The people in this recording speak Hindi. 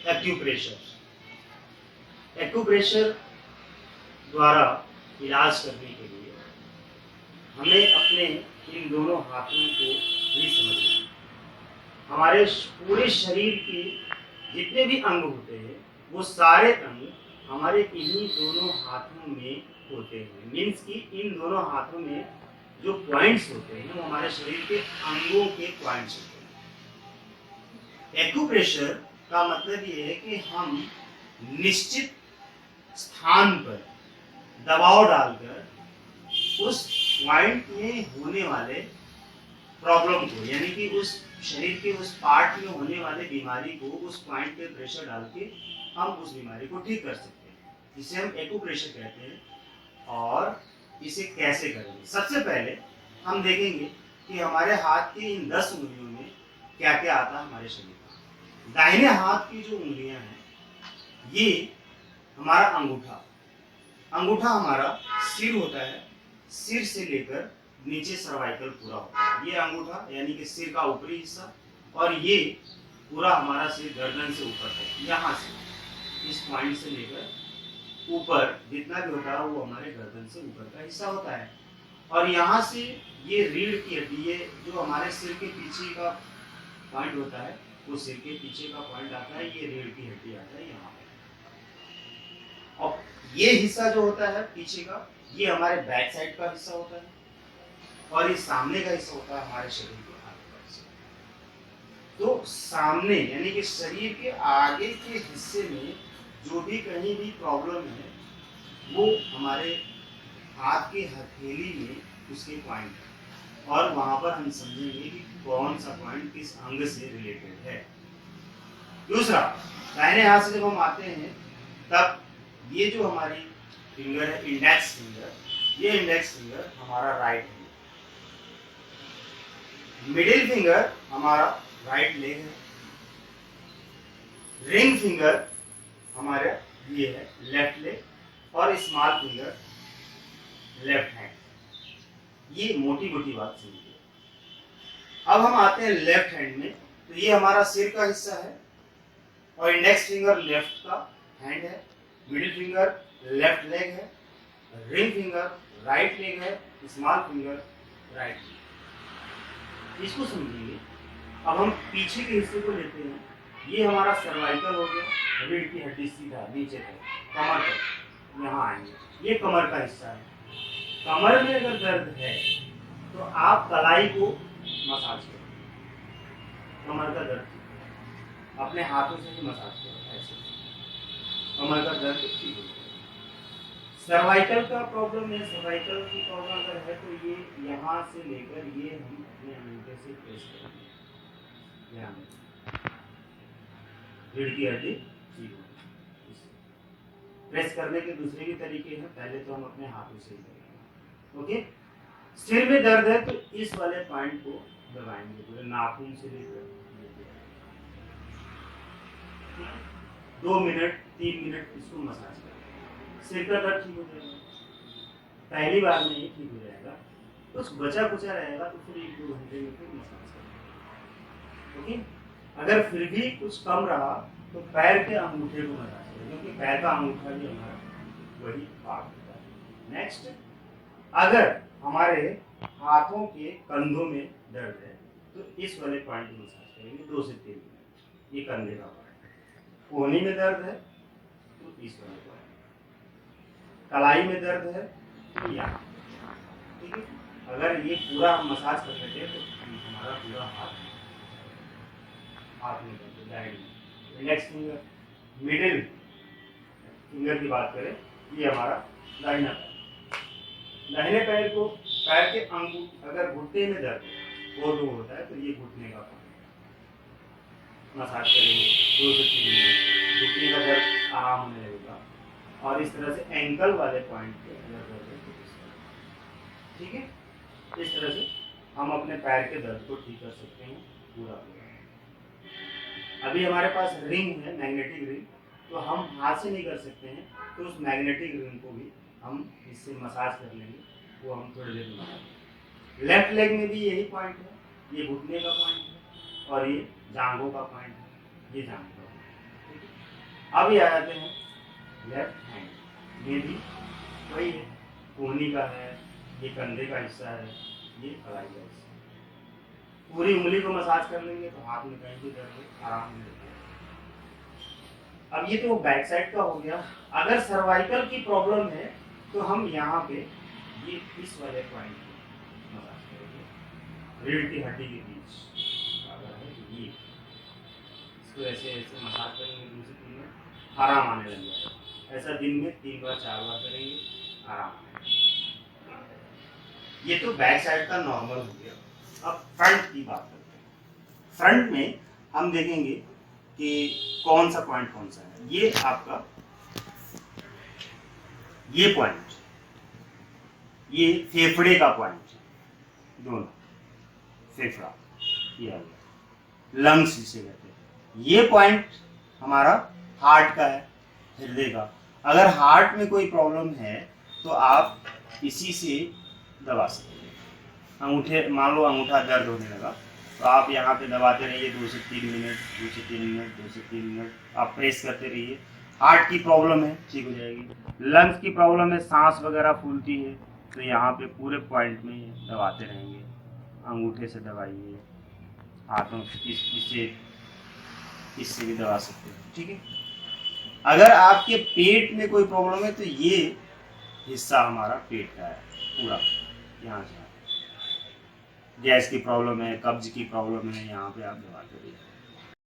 एक्यूप्रेशर। एक्यूप्रेशर द्वारा इलाज करने के लिए हमें अपने इन दोनों हाथों को भी समझना है। हमारे पूरे शरीर के जितने भी अंग होते हैं वो सारे अंग हमारे इन्हीं दोनों हाथों में होते हैं। मीन्स कि इन दोनों हाथों में जो पॉइंट्स होते हैं वो हमारे शरीर के अंगों के पॉइंट्स होते हैं। एक्यूप्रेशर का मतलब ये है कि हम निश्चित स्थान पर दबाव डालकर उस पॉइंट में होने वाले प्रॉब्लम को, यानी कि उस शरीर के उस पार्ट में होने वाले बीमारी को उस पॉइंट पे प्रेशर डाल के हम उस बीमारी को ठीक कर सकते हैं, जिसे हम एक्यूप्रेशर कहते हैं। और इसे कैसे करेंगे? सबसे पहले हम देखेंगे कि हमारे हाथ की इन 10 उंगलियों में क्या क्या आता है हमारे शरीर में। दाहिने हाथ की जो उंगलियां हैं ये हमारा अंगूठा हमारा सिर होता है, सिर से लेकर नीचे सर्वाइकल पूरा होता है। ये अंगूठा यानी कि सिर का ऊपरी हिस्सा, और ये पूरा हमारा सिर गर्दन से ऊपर है। यहाँ से इस पॉइंट से लेकर ऊपर जितना भी होता है वो हमारे गर्दन से ऊपर का हिस्सा होता है। और यहाँ से ये रीढ़ की हड्डी, ये जो हमारे सिर के पीछे का पॉइंट होता है, वो सिर के पीछे का पॉइंट आता है, ये रीढ़ की हड्डी आता है यहाँ पे। और ये हिस्सा जो होता है पीछे का, ये हमारे बैक साइड का हिस्सा होता है, और ये सामने का हिस्सा होता है हमारे शरीर के आगे का हिस्सा। तो सामने यानी कि शरीर के आगे के हिस्से में जो भी कहीं भी प्रॉब्लम है वो हमारे हाथ के हथेली में उसके पॉइंट है, और वहां पर हम समझेंगे कि कौन सा पॉइंट किस अंग से रिलेटेड है। दूसरा, दाहिने हाथ से जब हम आते हैं तब ये जो हमारी फिंगर है, इंडेक्स फिंगर, ये इंडेक्स फिंगर हमारा राइट है। मिडिल फिंगर हमारा राइट लेग है। रिंग फिंगर हमारा ये है लेफ्ट लेग, और स्मॉल फिंगर लेफ्ट हैंड। ये मोटी मोटी बात समझिए। अब हम आते हैं लेफ्ट हैंड में, तो ये हमारा सिर का हिस्सा है, और इंडेक्स फिंगर लेफ्ट का हैंड है, मिडिल फिंगर लेफ्ट लेग है, रिंग फिंगर राइट लेग है, स्मॉल फिंगर राइट लेग। इसको समझिए। अब हम पीछे के हिस्से को लेते हैं। ये हमारा सर्वाइकल हो गया, रीढ़ की हड्डी सीधा नीचे तक, कमर तक यहाँ आएंगे। ये कमर का हिस्सा है। कमर में अगर दर्द है तो आप कलाई को मसाज करो, कमर का दर्द अपने हाथों से ही मसाज करो, ऐसे कमर का दर्द ठीक हो जाएगा। सर्वाइकल का प्रॉब्लम है, सर्वाइकल की प्रॉब्लम अगर है तो ये यहाँ से लेकर ये हम अपने अंगूठे से प्रेस करेंगे, यहाँ रीढ़ की हड्डी ठीक हो। प्रेस करने के दूसरे भी तरीके हैं, पहले तो हम अपने हाथों से ही करेंगे। ओके। सिर में दर्द है तो इस वाले पॉइंट को दबाएंगे, पूरे नाखून से लेकर 2 मिनट 3 मिनट इसको मसाज करें, सिर का दर्द ठीक हो जाएगा। पहली बार में ही ठीक हो जाएगा, कुछ बचा कुचा रहेगा तो फिर 1-2 घंटे में फिर मसाज करें। ओके। अगर फिर भी कुछ कम रहा तो पैर के अंगूठे को मसाज करें, क्योंकि पैर का अंगूठा भी हमारा वही पार्ट होता है। नेक्स्ट, अगर हमारे हाथों के कंधों में दर्द है तो इस वाले पॉइंट को मसाज करेंगे 2 से 3 मिनट। ये कंधे का पॉइंट है। कोहनी में दर्द है तो इस वाले पॉइंट, कलाई में दर्द है तो यहाँ, ठीक है। अगर ये पूरा हम मसाज कर सके तो हमारा पूरा हाथ में दर्द, दाहिने में। इंडेक्स फिंगर, मिडिल फिंगर की बात करें, ये हमारा दाहिना पैर। दाहिने पैर को, पैर के अंगूठे, अगर घुटने में दर्द और जो होता है तो ये घुटने का मसाज करेंगे 2 से 3 मिनट, घुटने का दर्द आराम होने लगेगा। और इस तरह से एंकल वाले पॉइंट पे अगर दर्द है तो इस तरह, ठीक है। इस तरह से हम अपने पैर के दर्द को ठीक कर सकते हैं पूरा। अभी हमारे पास रिंग है, मैग्नेटिक रिंग, तो हम हाथ से नहीं कर सकते हैं, तो उस मैग्नेटिक रिंग को भी हम इससे मसाज कर लेंगे, वो हम थोड़ी देर में। लेफ्ट लेग में भी यही पॉइंट है, ये घुटने का पॉइंट है और ये जांघों का पॉइंट है, ये जांघों का पॉइंट है। अब ये आ जाते हैं लेफ्ट हैंड, ये भी वही है, कोहनी का है, ये कंधे का हिस्सा है, ये कलाई का हिस्सा है। पूरी उंगली को मसाज कर लेंगे तो हाथ में कहीं भी दर्द आराम मिलेगा। अब ये तो बैक साइड का हो गया। अगर सर्वाइकल की प्रॉब्लम है तो हम यहाँ पे ये इस वाले पॉइंट पे मसाज करेंगे, रीढ़ की हड्डी के बीच अगर है ये, इसको ऐसे ऐसे मसाज करेंगे 2 से 3 मिनट, आराम आने लग जाएगा। ऐसा दिन में 3 बार 4 बार करेंगे, आराम आएगा। ये तो बैक साइड का नॉर्मल हो गया। अब फ्रंट की बात करते हैं। फ्रंट में हम देखेंगे कि कौन सा है। ये आपका ये पॉइंट, ये फेफड़े का पॉइंट, दोनों फेफड़ा, ये आ गया, लंग्स जिसे कहते हैं। ये पॉइंट हमारा हार्ट का है, हृदय का। अगर हार्ट में कोई प्रॉब्लम है तो आप इसी से दबा सकते हैं। अंगूठे, मान लो अंगूठा दर्द होने लगा तो आप यहाँ पे दबाते रहिए 2 से 3 मिनट, 2 से 3 मिनट, 2 से 3 मिनट आप प्रेस करते रहिए। हार्ट की प्रॉब्लम है, ठीक हो जाएगी। लंग्स की प्रॉब्लम है, सांस वगैरह फूलती है, तो यहाँ पे पूरे पॉइंट में दबाते रहेंगे। अंगूठे से दबाइए, हाथों इससे भी दबा सकते हैं, ठीक है। अगर आपके पेट में कोई प्रॉब्लम है तो ये हिस्सा हमारा पेट का है पूरा, यहाँ से गैस की प्रॉब्लम है, कब्ज की प्रॉब्लम है, यहाँ पे आप दबाते रहिए।